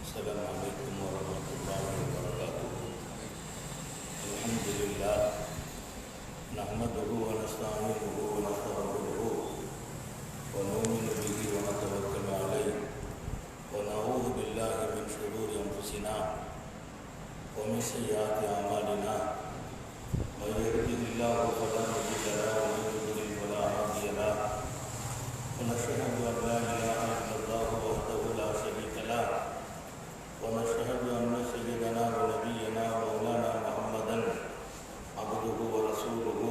السلام عليكم ورحمة الله وبركاته. الحمد لله نحمده ونستعينه ونستغفره ونؤمن به ونتوكل عليه ونعوذ بالله من شرور أنفسنا ومن سيئات أعمالنا. من يهده الله فلا مضل له ومن يضلل فلا هادي له. ونشهد أن لا إله إلا الله وحده لا شريك له ونشهد أن سيدنا ونبينا مولانا محمدا عبده ورسوله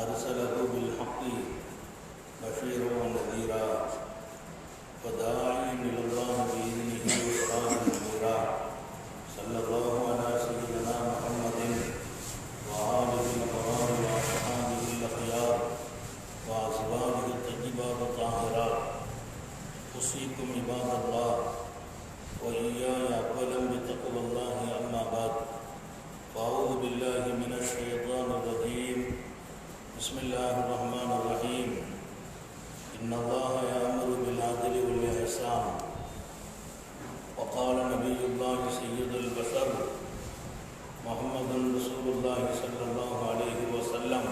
أرسله بالحق بشيرا ونذيرا وداعيا إلى الله بإذنه وسراجا منيرا. صلى الله على سيدنا محمد وآله الأبرار وأصحابه الأخيار وأزواجه الطيبات الطاهرات. أوصيكم عباد الله وإياي أولا بتقوى الله. أما بعد فأعوذ بالله من الشيطان الرجيم. بسم الله الرحمن الرحيم. إن الله يأمر بالعدل والإحسان. وقال نبي الله سيد البشر محمد رسول الله صلى الله عليه وسلم: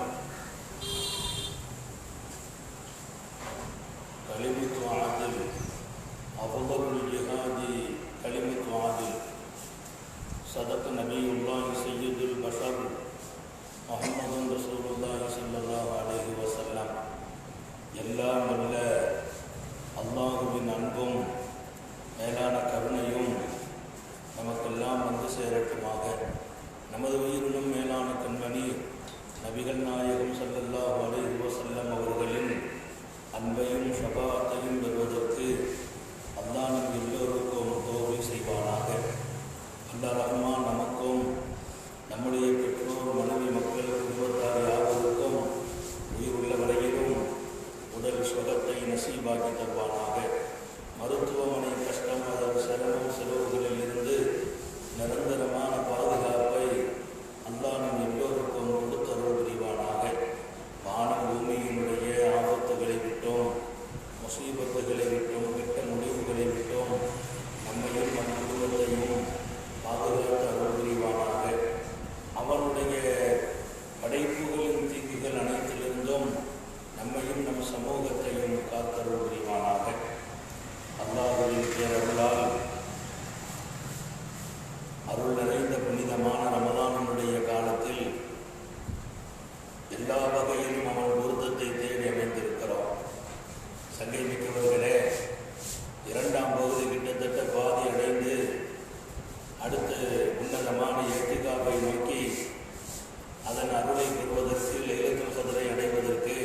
كلمة عدل أفضل الجهاد كلمة عدل. صدق نبي الله سيد البشر محمد رسول الله صلى الله عليه وسلم. எல்லாம் வல்ல அல்லாஹுவின் அன்பும் மேலான கருணையும் நமக்கெல்லாம் வந்து சேரட்டுமாக. நமது உயிரினும் மேலான கண்மணி நபிகள் நாயகம் ஸல்லல்லாஹு அலைஹி வஸல்லம் அவர்களின் அன்பையும் ஷஃபாஅத்தையும் பெறுவதற்கு அல்லாஹ் நம் எல்லோருக்கும் தௌஃபீக் செய்வானாக. அல்லாஹ் ரஹ்மான் நமக்கும் நம்முடைய பெற்றோர், மனைவி, மக்கள், குடும்பத்தார் யாவருக்கும் உயிர் உள்ள வரையிலும் உடல் சுகத்தை நசீபாக்கி தருவானாக. மருத்துவமனை கஷ்டம், அதன் சிரமம், செலவுகளில் இருந்து நிரந்தரமான பாதுகாப்பை அல்லாஹ் நம் எல்லோருக்கும் கொடுத்தருள் புரிவானாக. வானம் பூமியினுடைய ஆபத்துகளை விட்டோம், முசீபத்துகளை விட்டோம், கெட்ட முடிவுகளை விட்டோம் நம்மையும் நம் குடும்பத்தையும் பாதுகாத்து அருள் புரிவானாக. அவனுடைய படைப்புகளின் தீங்குகள் அனைத்திலிருந்தும் நம்மையும் நம் சமூகத்தையும் காத்தருள் புரிவானாக. அல்லாஹ்வின் பேரருளால் அருள் நிறைந்த புனிதமான ரமலானுடைய காலத்தில் எல்லா வகையிலும் அவன் பொருத்தத்தை தேடி அமைந்திருக்கிறோம். சங்கை மிக்கவர்களே, இரண்டாம் பகுதி கிட்டத்தட்ட பாதி அடைந்து அடுத்து உன்னதமான இத்திகாஃபை நோக்கி அதன் அருளை பெறுவதற்கு, லைலத்துல் கத்ரை அடைவதற்கு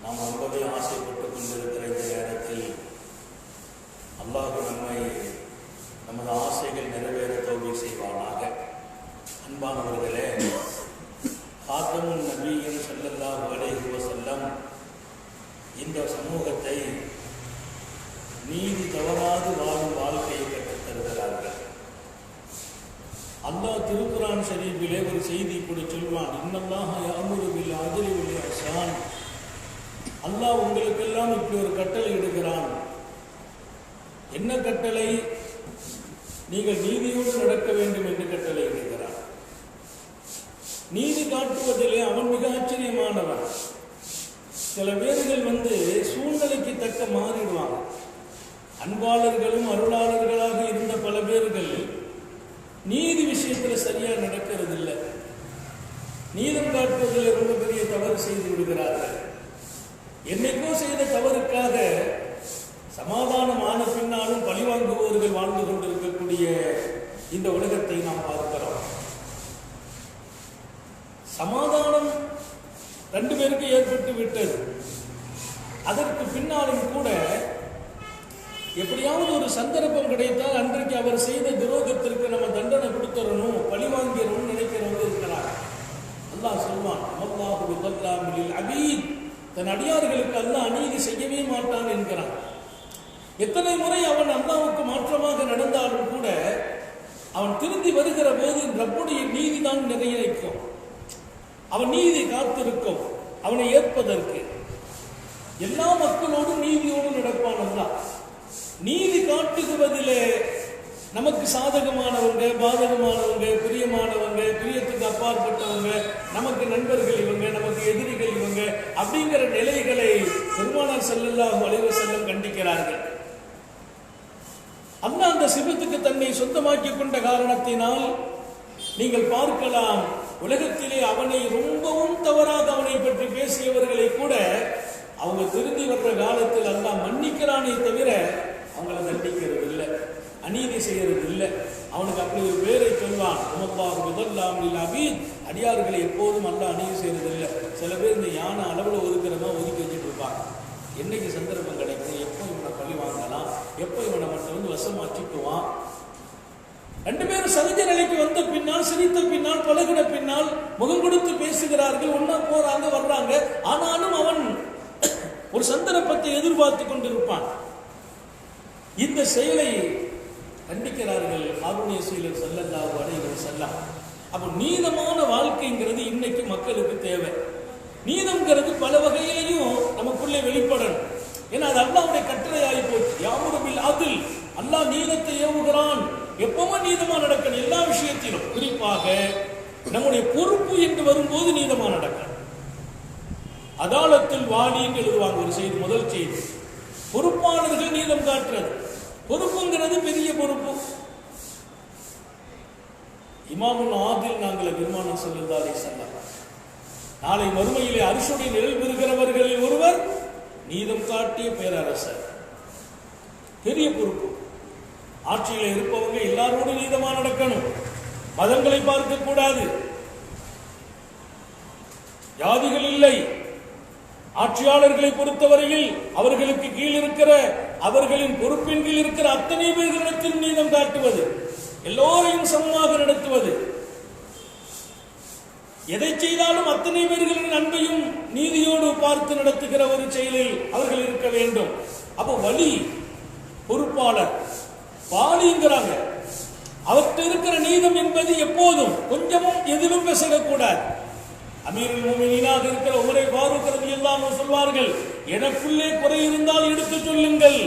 நாம் ரொம்பவே ஆசைப்பட்டுக் கொண்டிருக்கிற இந்த நேரத்தில் அல்லாஹ் நம்மை நமது ஆசைகள் நிறைவேற தௌஃபீக் செய்வானாக. அன்பானவர்களே, காத்தமுன் நபியின் ஸல்லல்லாஹு அலைஹி வஸல்லம் இந்த சமூகத்தை நீதி தவறாது வாழும் வாழ்க்கையை கற்றுத் தருகிறார்கள். அல்லாஹ் திருக்குரான் ஷரீஃபிலே ஒரு செய்தி இப்படி சொல்வான்: இன்னல்லாஹ யஅமுரு பில் அத்லி வல் இஹ்சான். அல்லாஹ் உங்களுக்கெல்லாம் இப்படி ஒரு கட்டளை இடுகிறான். என்ன கட்டளை? நீங்கள் நீதியோடு நடக்க வேண்டும் என்று கட்டளை இடுகிறான். நீதி காட்டுவதிலே அவன் மிக ஆச்சரியமானவன். சில பேர்கள் சூழ்நிலைக்கு தக்க மாறிடுவாங்க. அன்பாளர்களும் அருளாளர்களாக இருந்த பல பேர்கள் நீதி விஷயத்தில் சரியா நடக்கிறது இல்லை. நீதம் காட்டுவதில் ரொம்ப பெரிய தவறு செய்து விடுகிறார்கள். என்னைக்கோ செய்த தவறுக்காக சமாதானம் ஆன பின்னாலும் பழிவாங்குபவர்கள் வாழ்ந்து கொண்டிருக்கக்கூடிய இந்த உலகத்தை நாம் பார்க்கிறோம். சமாதானம் ரெண்டு பேருக்கு ஏற்பட்டு விட்டது. அதற்கு பின்னாலும் கூட எப்படியாவது ஒரு சந்தர்ப்பம் கிடைத்தால் அன்றைக்கு அவர் செய்த துரோகத்திற்கு நம்ம தண்டனை கொடுத்துடணும், பழிவாங்கிடணும்னு நினைக்கிறவங்க இருக்கிறார். அல்லாஹ் சொல்வான்: அல்லாஹு பிதல்லாமில் அபீத். தன் அடியார்களுக்கு அல்லாஹ் அநீதி செய்யவே மாட்டான் என்கிறான். எத்தனை முறை அவன் அல்லாஹ்வுக்கு மாற்றமாக நடந்தாலும் கூட அவன் திருந்தி வருகிற போது ரப்புடைய நீதி தான் நிறைக்கும். அவன் நீதி காத்திருக்கும் அவனை ஏற்பதற்கு. எல்லா மக்களோடும் நீதியோடு நடப்பான் அல்லாஹ். நீதி காட்டுவதிலே நமக்கு சாதகமானவங்க, பாதகமானவங்க, பிரியமானவங்க, பிரியத்துக்கு அப்பாற்பட்டவங்க, நமக்கு நண்பர்கள் இவங்க, நமக்கு எதிரிகள் இவங்க அப்படிங்கிற நிலைகளை பெருமானார் ஸல்லல்லாஹு அலைஹி வஸல்லம் கண்டிக்கிறார்கள். அல்லாஹ் அந்த சிபத்துக்கு தன்னை சொந்தமாக்கி கொண்ட காரணத்தினால் நீங்கள் பார்க்கலாம், உலகத்திலே அவனை ரொம்பவும் தவறாக அவனை பற்றி பேசியவர்களை கூட அவங்க திருந்தி வர்ற காலத்தில் அல்லாஹ் மன்னிக்கிறானே தவிர அவங்கள தண்டிக்கிறது இல்லை, அநீதி செய்யறது இல்லை. அவனுக்கு அப்படி ஒரு பேரை சொல்வான், அடியார்களை எப்போதும் அல்லாஹ் அநீதி செய்யறது இல்லை. சில பேர் இந்த யானை அளவில் ஒதுக்கிறதா ஒதுக்கி வச்சுட்டு இருப்பாங்க. என்னைக்கு சந்தர்ப்பம் கிடைக்கும், எப்போ இவனை பழி வாங்கலாம், எப்போ இவனை மட்டும் வசமாக்கிக்குவான். ரெண்டு பேரும் சகஜ நிலைக்கு வந்த பின்னால், சிரித்த பின்னால், பழகின பின்னால் முகம் கொடுத்து பேசுகிறார்கள், ஒன்னா போறாங்க வர்றாங்க. ஆனாலும் அவன் ஒரு சந்தர்ப்பத்தை எதிர்பார்த்து கொண்டிருப்பான். இந்த செயலை கண்டிக்கிறார்கள் ஹாரூன் ஸல்லல்லாஹு அலைஹி வஸல்லம். அப்போ நீதமான வாழ்க்கைங்கிறது இன்னைக்கு மக்களுக்கு தேவை. நீதம்ங்கிறது பல வகையிலையும் நமக்குள்ளே வெளிப்படணும். ஏன்னா அது அல்லாஹ்வுடைய கட்டளை ஆகி போச்சு. யாமுரு பில் அத்ல், அல்லாஹ் நீதத்தை ஏவுகிறான். எப்பவும் நீதமா நடக்கணும் எல்லா விஷயத்திலும். குறிப்பாக நம்முடைய பொறுப்பு என்று வரும்போது நீதமா நடக்கணும். அதாலத்தில் வாலின்னு எழுதுவாங்க ஒரு செய்தி, முதல் செய்தி. பொறுப்பாளர்கள் நீதம் காட்டுறது. பொறுப்புங்கிறது பெரிய பொறுப்பு. இமாமுல் ஆதில் நாங்கள் பெருமானார் ஸல்லல்லாஹு அலைஹி வஸல்லம், நாளை மறுமையிலே அரிசுடைய நிழல் பெறுகிறவர்களில் ஒருவர் நீதம் காட்டிய பேரரசர். பெரிய பொறுப்பு. ஆட்சியில் இருப்பவங்க எல்லாரோடும் நீதமா நடக்கணும். மதங்களை பார்க்க கூடாது, ஜாதிகள் இல்லை. ஆட்சியாளர்களை பொறுத்தவரையில் அவர்களுக்கு கீழ் இருக்கிற, அவர்களின் பொறுப்பின் கீழ் இருக்கிற அத்தனை பேர்களிடத்தில் நீதம் காட்டுவது, எல்லோரையும் சமமாக நடத்துவது. எதை செய்தாலும் அத்தனை பேர்களின் அன்பையும் நீதியோடு பார்த்து நடத்துகிற ஒரு செயலில் அவர்கள் இருக்க வேண்டும். அப்போ வலி பொறுப்பாளர் வாலிங்கிறாங்க. அவர்கிட்ட இருக்கிற நீதம் என்பது எப்போதும் கொஞ்சமும் எதிலும் பேசக்கூடாது. அமீருல் முஃமினீனாக இருக்கிற உமரை ஃபாரூக் ரலியல்லாஹு அன்ஹு சொல்வார்கள், எனக்குள்ளே குறை இருந்தால் எடுத்து சொல்லுங்கள்.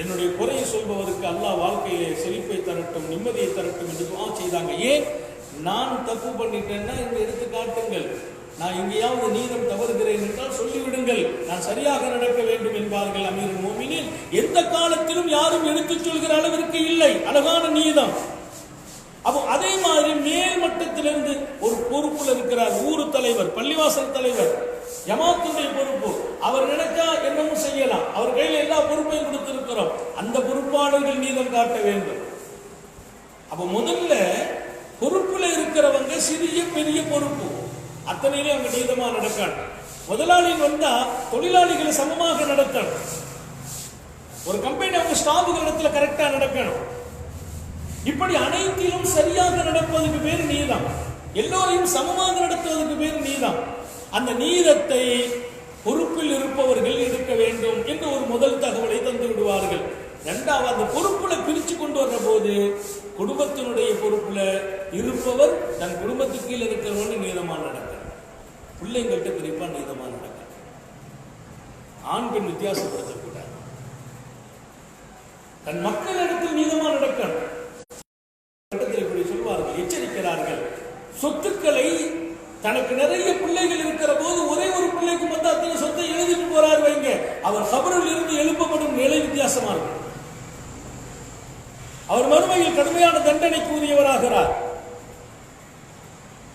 என்னுடைய குறையை சொல்பவருக்கு அல்லாஹ் வாழ்க்கையிலே செழிப்பை தரட்டும், நிம்மதியை தரட்டும் என்று துஆ செய்தாங்க. ஏன்? நான் தப்பு பண்ணிட்டேன்னா இங்க எடுத்து காட்டுங்கள். நான் எங்கேயாவது நீதம் தவறுகிறேன் என்றால் சொல்லிவிடுங்கள். நான் சரியாக நடக்க வேண்டும் என்பார்கள் அமீருல் முஃமினீன். எந்த காலத்திலும் யாரும் எடுத்துச் சொல்கிற அளவிற்கு இல்லை அழகான நீதம். அப்போ அதே மாதிரி மேல் மட்டத்திலிருந்து ஒரு பொறுப்புல இருக்கிறார், ஊர் தலைவர், பள்ளிவாசல் தலைவர், ஜமாத்துடைய பொறுப்பு. அவர் நினைச்சா என்னமும் செய்யலாம். அவர் கையில் எல்லா பொறுப்பையும் கொடுத்திருக்கிறோம். அந்த பொறுப்பாளர்கள் நீதம் காட்ட வேண்டும். அப்ப முதல்ல பொறுப்புல இருக்கிறவங்க சிறிய பெரிய பொறுப்பு அத்தனையிலே அவங்க நீதமா நடக்கணும். முதலாளி வந்தா தொழிலாளிகளை சமமாக நடத்தணும். ஒரு கம்பெனி அவங்க ஸ்டாஃபுகள் இடத்துல கரெக்டா நடக்கணும். இப்படி அனைத்திலும் சரியாக நடப்பதற்கு பேர் நீதம். எல்லோரையும் சமமாக நடத்துவதற்கு பேர் நீதம். அந்த நீதத்தை பொறுப்பில் இருப்பவர்கள் எடுக்க வேண்டும் என்று ஒரு முதல் தகவலை தந்து விடுவார்கள். இரண்டாவது, அந்த பொறுப்புல பிரிச்சு கொண்டு வர்ற போது குடும்பத்தினுடைய பொறுப்புல இருப்பவர் தன் குடும்பத்துக்கு கீழே இருக்கிறவங்க நீதமா நடக்க, பிள்ளைங்கள்ட்ட குறிப்பா நீதமா நடக்க, ஆண் பெண் வித்தியாசப்படுத்தக்கூடாது, தன் மக்களிடத்தில் நீதமா நடக்கணும். இப்படி சொல்வார்கள், எச்சரிக்கிறார்கள். சொத்துக்களை தனக்கு நிறைய பிள்ளைகள் இருக்கிற போது ஒரே ஒரு பிள்ளைக்கு மட்டும் அத்தனை சொத்தை எழுதிட்டு போறாரு வைங்க, அவர் கபரில் இருந்து எழுப்பப்படும் நிலை வித்தியாசமா இருக்கும். அவர் மறுமையில் கடுமையான தண்டனைக்கு உரியவராகிறார்.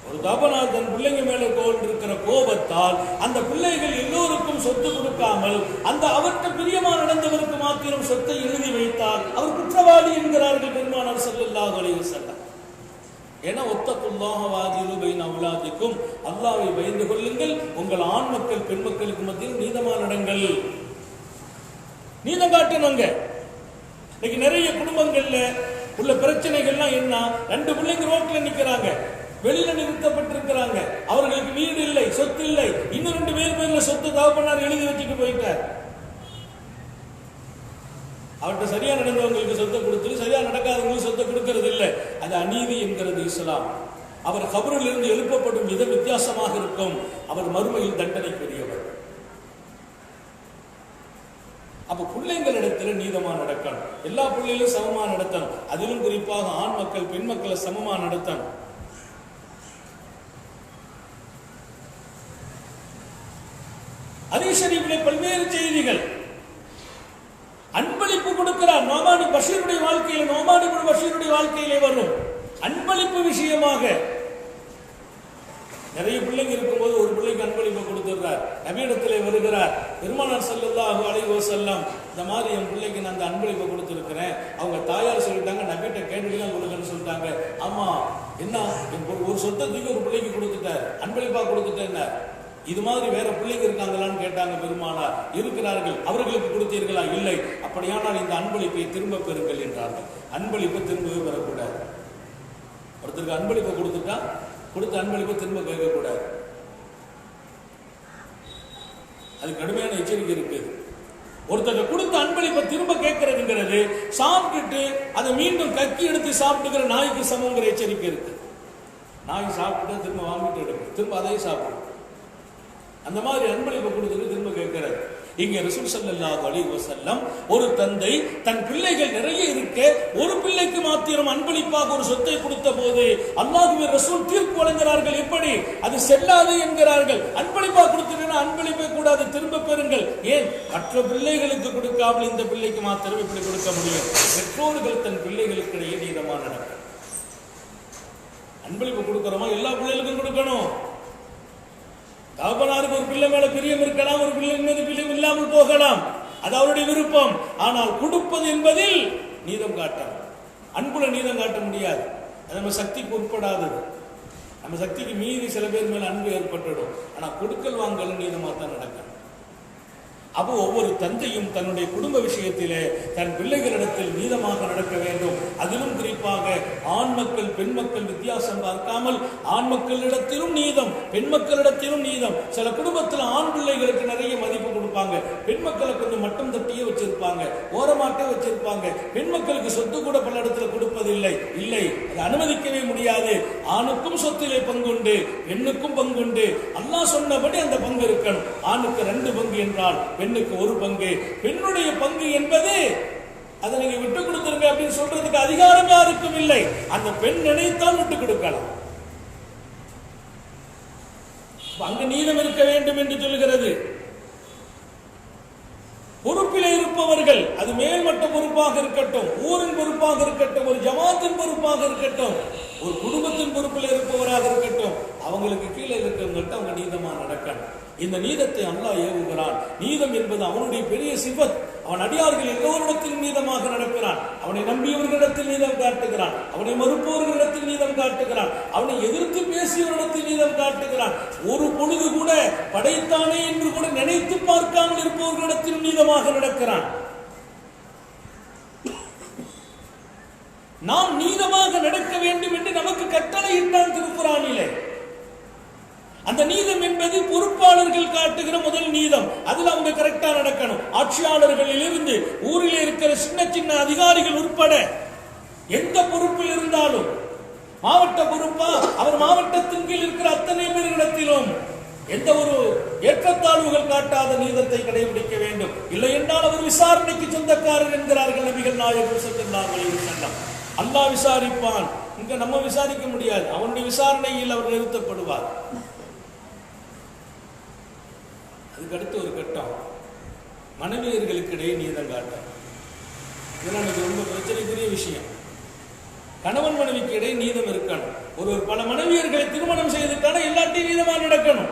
ஒரு தகப்பனார் தன் பிள்ளைங்க மேல கொண்டிருக்கிற கோபத்தால் அந்த பிள்ளைகள் எல்லோருக்கும் சொத்து கொடுக்காமல் அந்த அவர்கிட்ட பிரியமா நடந்தவருக்கு மாத்திரம் சொத்தை எழுதி வைத்தால் அவர் குற்றவாளி என்கிறார்கள் பெருமானார் ஸல்லல்லாஹு அலைஹி வஸல்லம். ஏன்னா ஒத்தகுல்லாஹ வாஜிலு பைன அவுலாதிக்கும், அல்லாஹ்வை பயந்து கொள்ளுங்கள், உங்கள் ஆண் மக்கள் பெண் மக்களுக்கு மத்தியில் நீதமா நடங்கள். நீதம் காட்டணுங்க. இன்னைக்கு நிறைய குடும்பங்கள்ல உள்ள பிரச்சனைகள்லாம் என்ன, ரெண்டு பிள்ளைங்க ரோட்ல நிக்கிறாங்க, வெளியில நிறுத்தப்பட்டிருக்கிறாங்க, அவர்களுக்கு வீடு இல்லை, சொத்து இல்லை, இன்னும் ரெண்டு பேர்ல சொத்து தகப்பனார் எழுதி வச்சுட்டு போயிட்டார். அவர்கிட்ட சரியா நடந்தவங்களுக்கு சொத்தை கொடுத்துட்டு சரியா நடக்காதவங்களுக்கு சொத்தை கொடுக்கறது இல்லை. அது அநீதி என்கிறது இஸ்லாம். அவர் கபரில் இருந்து எழுப்பப்படும் விதம் வித்தியாசமாக இருக்கும். அவர் மறுமையில் தண்டனைக்குரியவர். அப்ப பிள்ளைங்களிடத்துல நீதமா நடக்கணும், எல்லா பிள்ளைகளும் சமமா நடத்தணும், அதிலும் குறிப்பாக ஆண் மக்கள் பெண் மக்களை சமமா நடத்தணும். ஹதீஸ் ஷரீஃபிலே பல்வேறு செய்திகள். அன்பளிப்பு கொடுக்கிறார். நோமான் இப்னு பஷீருடைய வாழ்க்கையில, நோமான் இப்னு பஷீருடைய வாழ்க்கையிலே வரும் அன்பளிப்பு விஷயமாக. நிறைய பிள்ளைங்க இருக்கும்போது ஒரு பிள்ளைக்கு அன்பளிப்பு கொடுத்துடுறார். நபியிடத்திலே வருகிறார். பெருமானார் ஸல்லல்லாஹு அலைஹி வஸல்லம், இந்த மாதிரி என் பிள்ளைக்கு நான் அந்த அன்பளிப்பு கொடுத்துருக்கிறேன். அவங்க தாயார் சொல்லிட்டாங்க, நபிட்ட கேட்டுட்டு தான் கொடுக்கணும்னு சொல்லிட்டாங்க. ஆமா, என்ன ஒரு சொத்தத்துக்கு ஒரு பிள்ளைக்கு கொடுத்துட்டார், அன்பளிப்பா கொடுத்துட்டேன். இது மாதிரி வேற பிள்ளைங்க இருக்காங்களான்னு கேட்டாங்க பெருமானார். இருக்கிறார்கள். அவர்களுக்கு கொடுத்தீர்களா? இல்லை. அப்படியானால் இந்த அன்பளிப்பை திரும்ப பெறுங்கள் என்றார்கள். அன்பளிப்பை திரும்பவே பெறக்கூடாது. ஒருத்தருக்கு அன்பளிப்பை கொடுத்துட்டா கொடுத்த அன்பளிப்பை திரும்ப கேட்கக்கூடாது. அது கடுமையான எச்சரிக்கை இருக்கு. ஒருத்தர் கொடுத்த அன்பளிப்பை திரும்ப கேட்கறதுங்கிறது சாப்பிட்டுட்டு அதை மீண்டும் கக்கி எடுத்து சாப்பிட்டுக்கிற நாய்க்கு சமங்கிற எச்சரிக்கை இருக்கு. நாய் சாப்பிட்டு திரும்ப வாங்கிட்டு எடுக்கும், திரும்ப அதையும் சாப்பிடும். அந்த மாதிரி அன்பளிப்பை கொடுத்துட்டு திரும்ப கேட்கிறார். இங்க ரசூல் ஸல்லல்லாஹு அலைஹி வஸல்லம், ஒரு தந்தை தன் பிள்ளைகள் நிறைய இருக்க ஒரு பிள்ளைக்கு மாத்திரம் அன்பளிப்பாக ஒரு சொத்தை கொடுத்த போது அல்லாஹ்வின் ரசூல் தீர்ப்பு வழங்குகிறார்கள். எப்படி? அது செல்லாது என்கிறார்கள். அன்பளிப்பா கொடுத்துட்டா அன்பளிப்பை கூடாது, திரும்ப பெறுங்கள். ஏன்? மற்ற பிள்ளைகளுக்கு கொடுக்காமல் இந்த பிள்ளைக்கு மாத்திரம் இப்படி கொடுக்க முடியும்? பெற்றோர்கள் தன் பிள்ளைகளுக்கு இடையே நீதமா நடக்கும். அன்பளிப்பு கொடுக்கிறோமா? எல்லா பிள்ளைகளுக்கும் கொடுக்கணும். தகப்பனாருக்கு ஒரு பிள்ளை மேல பிரியம் இருக்கலாம், ஒரு பிள்ளை மீது பிரியம் இல்லாமல் போகலாம், அது அவருடைய விருப்பம். ஆனால் கொடுப்பது என்பதில் நீதம் காட்டணும். அன்புல நீதம் காட்ட முடியாது, அது நம்ம சக்திக்கு உட்படாதது. நம்ம சக்திக்கு மீறி சில பேர் மேல அன்பு ஏற்பட்டுடும். ஆனா கொடுக்கல் வாங்கல் நீதமா தான் நடக்கும். அப்போ ஒவ்வொரு தந்தையும் தன்னுடைய குடும்ப விஷயத்திலே தன் பிள்ளைகளிடத்தில் நீதமாக நடக்க வேண்டும். அதிலும் குறிப்பாக ஆண் மக்கள் பெண் மக்கள் வித்தியாசம் பார்க்காமல் ஆண் மக்களிடத்திலும் நீதம், பெண் மக்களிடத்திலும் நீதம். சில குடும்பத்தில் ஆண் பிள்ளைகளுக்கு நிறைய மதிப்பு கொடுப்பாங்க, பெண் மக்களை கொஞ்சம் மட்டம் தட்டியே வச்சிருப்பாங்க, ஓரமாட்டே வச்சிருப்பாங்க. பெண் மக்களுக்கு சொத்து கூட பல இடத்துல கொடுப்பதில்லை. இல்லை, அதை அனுமதிக்கவே முடியாது. ஆணுக்கும் சொத்திலே பங்குண்டு, பெண்ணுக்கும் பங்குண்டு. அல்லாஹ் சொன்னபடி அந்த பங்கு இருக்கணும். ஆணுக்கு 2 பங்கு என்றால் பெண்ணுக்கு 1 பங்கு. பெண்ணுடைய பங்கு என்பது அதை நீங்க விட்டு கொடுத்துருங்க அப்படின்னு சொல்றதுக்கு அதிகாரம் யாருக்கும் இல்லை. அந்த பெண் நினைத்தால் விட்டு கொடுக்கலாம். அங்கு நீதம் இருக்க வேண்டும் என்று சொல்கிறது. பொறுப்பிலே இருப்பவர்கள், அது மேல்மட்ட பொறுப்பாக இருக்கட்டும், ஊரின் பொறுப்பாக இருக்கட்டும், ஒரு ஜமாத்தின் பொறுப்பாக இருக்கட்டும், ஒரு குடும்பத்தின் பொறுப்பில் இருப்பவராக இருக்கட்டும், அவங்களுக்கு கீழே இருக்கிறவங்கள்ட்ட அவங்க நீதமா நடக்கணும். இந்த நீதத்தை அல்லாஹ் ஏவுகிறான். நீதம் என்பது அவனுடைய பெரிய சிபத். அவன் அடியார்கள் எல்லோரிடத்திலும் நீதமாக நடக்கிறான். அவனை நம்பியவர்களிடத்தில் நீதம் காட்டுகிறான், அவனை மறுப்பவர்களிடத்தில் நீதம் காட்டுகிறான், அவனை எதிர்த்து பேசியவரிடத்தில் நீதம் காட்டுகிறான். ஒரு பொழுது கூட படைத்தானே என்று கூட நினைத்து பார்க்காமல் இருப்பவர்களிடத்தில் நீதமாக நடக்கிறான். நாம் நீதமாக நடக்க வேண்டும் என்று நமக்கு கட்டளையிட்டான் திருக்குர்ஆனிலே. அந்த நீதம் என்பது பொறுப்பாளர்கள் காட்டுகிற முதல் நீதம். அதுல அவங்க கரெக்டா நடக்கணும். ஆட்சியாளர்களில் இருந்து ஊரில் இருக்கிற சின்ன சின்ன அதிகாரிகள் உட்பட எந்த பொறுப்பில் இருந்தாலும், மாவட்ட பொறுப்பா, அவர் மாவட்டத்தின் கீழ் இருக்கிற அத்தனை பேர்களிடத்திலும் எந்த ஒரு ஏற்றத்தாழ்வுகள் காட்டாத நீதத்தை கடைபிடிக்க வேண்டும். இல்லை என்றால் அவர் விசாரணைக்கு சொந்தக்காரர் என்கிறார்கள் நபிகள் நாயகம் ஸல்லல்லாஹு அலைஹி வஸல்லம். அல்லாஹ் விசாரிப்பான், இங்க நம்ம விசாரிக்க முடியாது. அவனுடைய விசாரணையில் அவர் நிறுத்தப்படுவார். அதுக்கு அடுத்து ஒரு கட்டம், மனைவியர்களுக்கு இடையே நீதம் காட்ட. இதெல்லாம் எனக்கு ரொம்ப பிரச்சனைக்குரிய விஷயம். கணவன் மனைவிக்கு இடையே நீதம் இருக்கணும். ஒரு பல மனைவியர்களை திருமணம் செய்துட்டான எல்லாத்தையும் நீதமா நடக்கணும்.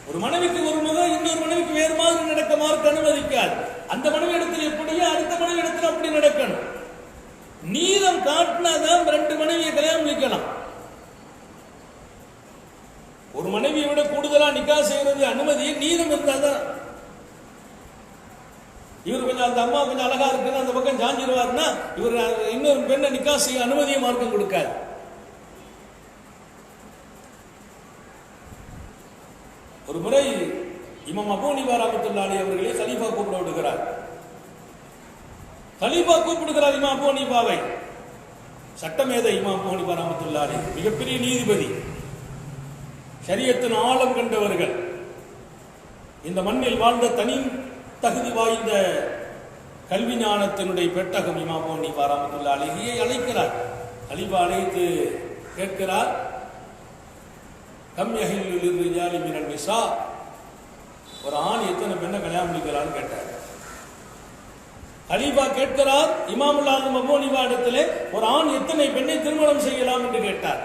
ஒரு மனைவிக்கு ஒரு மகன் இன்னொரு மனைவிக்கு வேறு மாதிரி நடக்க மார்க்க அனுமதிக்காது. அந்த மனைவி இடத்தில் எப்படியோ அடுத்த மனைவி இடத்தில் அப்படி நடக்கணும். நீதம் காட்டினாதான் 2 மனைவியை கல்யாணம் முடிக்கலாம். ஒரு மனைவியை விட கூடுதலா நிக்கா செய்யறது அனுமதி நீதம் இருந்தாதான். இவர் கொஞ்சம் அந்த அம்மா கொஞ்சம் அழகா இருக்குன்னு அந்த பக்கம் சாஞ்சிருவாருன்னா இவர் இன்னொரு பெண்ணை நிக்கா செய்ய அனுமதியை மார்க்கம் கொடுக்காது. ஒரு முறை இமாம் அபூ ஹனீஃபா ரஹ்மத்துல்லாஹி அலைஹி அவர்களே கலீஃபா கூப்பிட விடுகிறார். கலீஃபா கூப்பிடுகிறார் இமாம் அபூ ஹனீஃபாவை. சட்டமேதை இமாம் அபூ ஹனீஃபா ரஹ்மத்துல்லாஹி அலைஹி மிகப்பெரிய நீதிபதி, ஷரியத்தின் ஆழம் கண்டவர்கள். இந்த மண்ணில் வாழ்ந்த தனி தகுதி வாய்ந்த கல்வி ஞானத்தினுடைய பெட்டகம் இமாம் அபூ ஹனீஃபா ரஹ்மத்துல்லாஹி அலைஹியை அழைக்கிறார். கலீஃபா அழைத்து கேட்கிறார், கம் யஹில்லு லிர்ரிஜாலி மினன் நிஸா, ஒரு ஆண் எத்தனை பெண்ணை கல்யாணம் பண்ணிக்கலாம்னு கேட்டார். கலீஃபா கேட்கிறார் இமாமுல் ஆஸம் அபூ ஹனீஃபா இடத்திலே, ஒரு ஆண் எத்தனை பெண்ணை திருமணம் செய்யலாம் என்று கேட்டார்.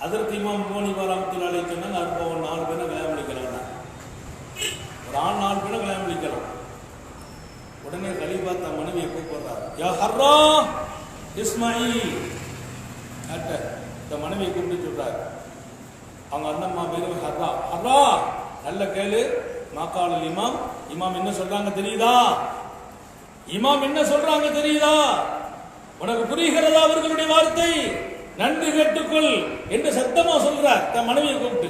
அதற்கு இமாம் அபூ ஹனீஃபா ரஹ்மத்துல்லாஹி அலைஹி சொன்னாங்க, அப்போ 4 பெண்ணை கல்யாணம் பண்ணிக்கலாம், ஒரு ஆண் 4 பெண்ணை கல்யாணம் பண்ணிக்கலாம். உடனே கலீஃபா தன் மனைவியை கூப்பிடுறார், யா ஹர்ரா இஸ்மாயில், இந்த மனைவியை கூப்பிட்டு சொல்றாரு. அவங்க அண்ணம்மா பேரு ஹர்ரா. ஹர்ரா நல்ல கேளு, மாக்கால் இமாம், இமாம் என்ன சொல்றாங்க தெரியுதா, இமாம் என்ன சொல்றாங்க தெரியுதா, உனக்கு புரிகிறதா அவர்களுடைய வார்த்தை, நன்றி கேட்டுக்கொள் என்று சத்தமா சொல்றார் தன் மனைவியை கூப்பிட்டு.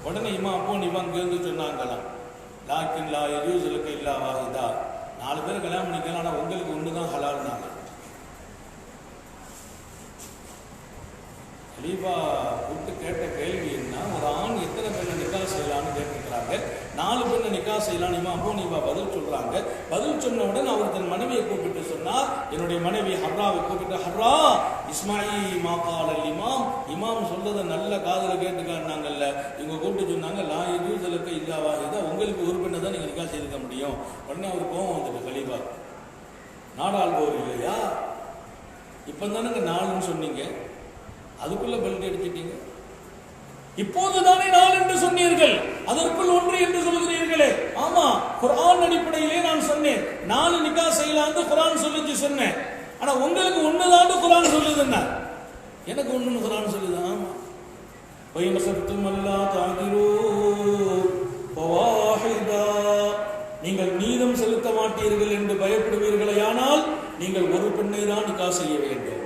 உடனே இமாம் அபூ ஹனீஃபா கேள்வி சொன்னாங்களாம், லாக்கின் லா யஜூஸு லக இல்லா வாஹிதா, 4 பேர் கல்யாணம் பண்ணிக்கலாம், ஆனா உங்களுக்கு ஒண்ணுதான் ஹலால்னாங்க. கலீஃபா கூப்பிட்டு கேட்ட கேள்வி என்ன, ஒரு ஆண் எத்தனை பெண்ணை நிக்கா செய்யலாம்னு கேட்டுக்கிறாங்க. 4 பெண்ணை நிக்கா செய்யலாம் இமாம் அபூ ஹனீஃபா பதில் சொல்றாங்க. பதில் சொன்ன உடனே அவர் தன் மனைவியை கூப்பிட்டு சொன்னார், என்னுடைய மனைவி ஹர்ராவை கூப்பிட்டு, ஹர்ரா இஸ்மாயில் மாகால் இமாம், இமாம் சொல்றதை நல்ல காதல கேட்டுக்கான்னாங்கல்ல, இவங்க கூப்பிட்டு சொன்னாங்க, லா யஜூஸு லக இல்லா வாஹிதா, உங்களுக்கு ஒரு பெண்ணை தான் நீங்க நிக்கா செய்திருக்க முடியும். உடனே அவர் கோபம் வந்துட்டு, கலீஃபா நாடாள் போர் இல்லையா, இப்பதானுங்க 4ன்னு சொன்னீங்க, அதுக்குள்ள பெல்ட் அடிச்சிட்டீங்க, இப்போதுதானே 4 என்று சொன்னீர்கள், அதற்குள் 1 என்று சொல்கிறீர்களே. ஆமா, குர்ஆன் அடிப்படையிலே நான் சொன்னேன் 4 நிக்கா செய்யலாம்னு குர்ஆன் சொல்லிச்சு சொன்னேன், ஆனா உங்களுக்கு 1 தான் குர்ஆன் சொல்லுதுன்னா, எனக்கு 1 குர்ஆன் சொல்லுது. ஆமா, வயின் சப்தும் அல்லா தாகிரு ஃபவாஹிதா, நீங்கள் நீதம் செலுத்த மாட்டீர்கள் என்று பயப்படுவீர்களேயானால் நீங்கள் ஒரு பெண்ணை தான் நிக்கா செய்ய வேண்டும்.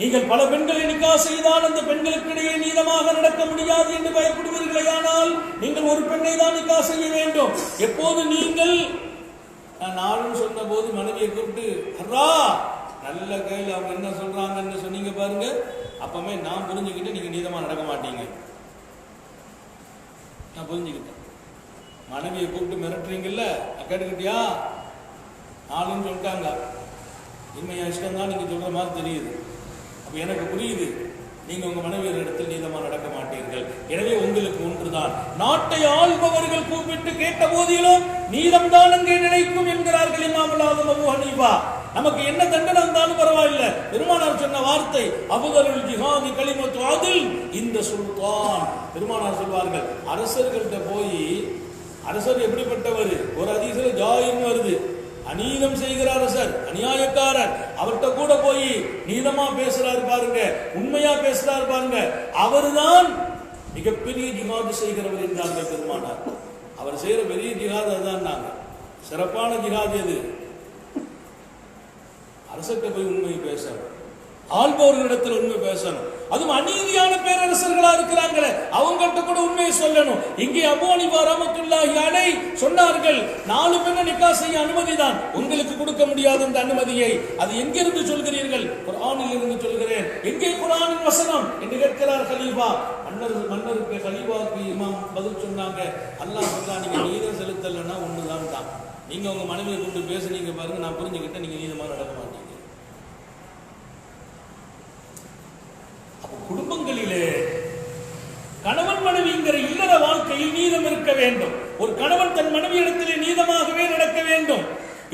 நீங்கள் பல பெண்களை நிக்கா செய்தால் அந்த பெண்களுக்கிடையே நீதமாக நடக்க முடியாது என்று பயப்படுவீர்களேயானால் நீங்கள் ஒரு பெண்ணை தான் நிக்கா செய்ய வேண்டும். எப்போது நீங்கள் 4 சொன்ன போது மனைவியை கூப்பிட்டு, ஹர்ரா நல்ல கையில் அவங்க என்ன சொல்றாங்கன்னு சொன்னீங்க பாருங்க, அப்பமே நான் புரிஞ்சுக்கிட்டு நீங்க நீதமா நடக்க மாட்டீங்க, நான் புரிஞ்சுக்கிட்டேன். மனைவியை கூப்பிட்டு மிரட்டுறீங்கல்ல, கேட்டுக்கிட்டியா, 4ன்னு சொல்லிட்டாங்க, இன்மையா இஷ்டம் தான் நீங்க சொல்ற மாதிரி தெரியுது, அப்ப எனக்கு புரியுது நீங்க உங்க மனைவியர் இடத்தில் நீதமா நடக்க மாட்டீர்கள், எனவே உங்களுக்கு ஒன்றுதான். நாட்டை ஆள்பவர்கள் கூப்பிட்டு கேட்ட போதிலும் நீதம் தான் அங்கே நினைக்கும் என்கிறார்கள் இமாமுல் ஆஸம் அபூ ஹனீஃபா. நமக்கு என்ன தண்டனை இருந்தாலும் பரவாயில்லை, பெருமானார் சொன்ன வார்த்தை அஃதலுல் ஜிஹாதி கலிமத்து அத்ல் இந்த சுல்தான். பெருமானார் சொல்வார்கள், அரசர்கள்ட்ட போய், அரசர் எப்படிப்பட்டவர், ஒரு ஹதீஸ்ல ஜாயிர்னு வருது, அநீதம் செய்கிற அரசர், அநியாயக்காரர், அவர்கிட்ட கூட போய் நீதமா பேசுறாரு பாருங்க, உண்மையா பேசுறாரு பாருங்க, அவர்தான் மிகப்பெரிய ஜிஹாது செய்கிறவர் என்றார்கள் பெருமானார். அவர் செய்யற பெரிய ஜிஹாது அதுதான், சிறப்பான ஜிஹாது எது, அரசர்கிட்ட போய் உண்மை பேசணும், ஆள்பவர்களிடத்தில் உண்மை பேசணும், அதுவும் அநீதியான பேரரசர்களா இருக்கிறாங்களே அவங்கள்ட்ட கூட உண்மையை சொல்லணும். இங்கே அபூ ஹனீஃபா ரஹ்மத்துல்லாஹி அலைஹி சொன்னார்கள், 4 பெண்ணை நிக்கா செய்ய அனுமதிதான், உங்களுக்கு கொடுக்க முடியாத அந்த அனுமதியை அது எங்கிருந்து சொல்கிறீர்கள், குர்ஆனில் இருந்து சொல்கிறேன், எங்கே குர்ஆனின் வசனம் என்று கேட்கிறார் கலீஃபா. மன்னருக்கு கலீஃபாவுக்கு இமாம் பதில் சொன்னாங்க, அல்லாஹ் சொல்றா, நீங்க நீதம் செலுத்தலைன்னா ஒண்ணுதான் தான், நீங்க உங்க மனைவியை கூப்பிட்டு பேசுனீங்க பாருங்க, நான் புரிஞ்சுக்கிட்டேன், நீங்க நீதமா நடக்க மாட்டீங்க. குடும்பங்களிலே கணவன் மனைவிங்கிற இல்லற வாழ்க்கையில் நீதம் இருக்க வேண்டும். ஒரு கணவன் தன் மனைவி இடத்திலே நீதமாகவே நடக்க வேண்டும்.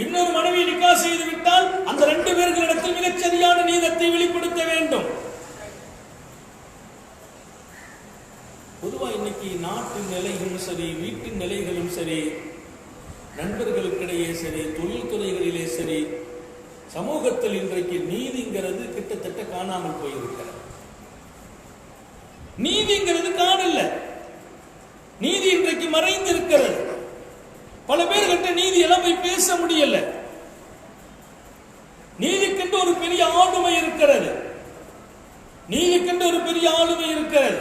இன்னொரு மனைவி நிக்கா செய்து விட்டால் அந்த 2 பேர்களிடத்தில் மிகச் சரியான நீதத்தை வெளிப்படுத்த வேண்டும். பொதுவா இன்னைக்கு நாட்டின் நிலைகளும் சரி, வீட்டின் நிலைகளும் சரி, நண்பர்களுக்கிடையே சரி, தொழில்துறைகளிலே சரி, சமூகத்தில் இன்றைக்கு நீதிங்கிறது கிட்டத்தட்ட காணாமல் போயிருக்கிறது. நீதிங்கிறது காணல, நீதி இன்றைக்கு மறைந்திருக்கிறது. பல பேர்கிட்ட நீதி எல்லாம் போய் பேச முடியல. நீதிக்கென்று ஒரு பெரிய ஆளுமை இருக்கிறது, நீதிக்கென்று ஒரு பெரிய ஆளுமை இருக்கிறது.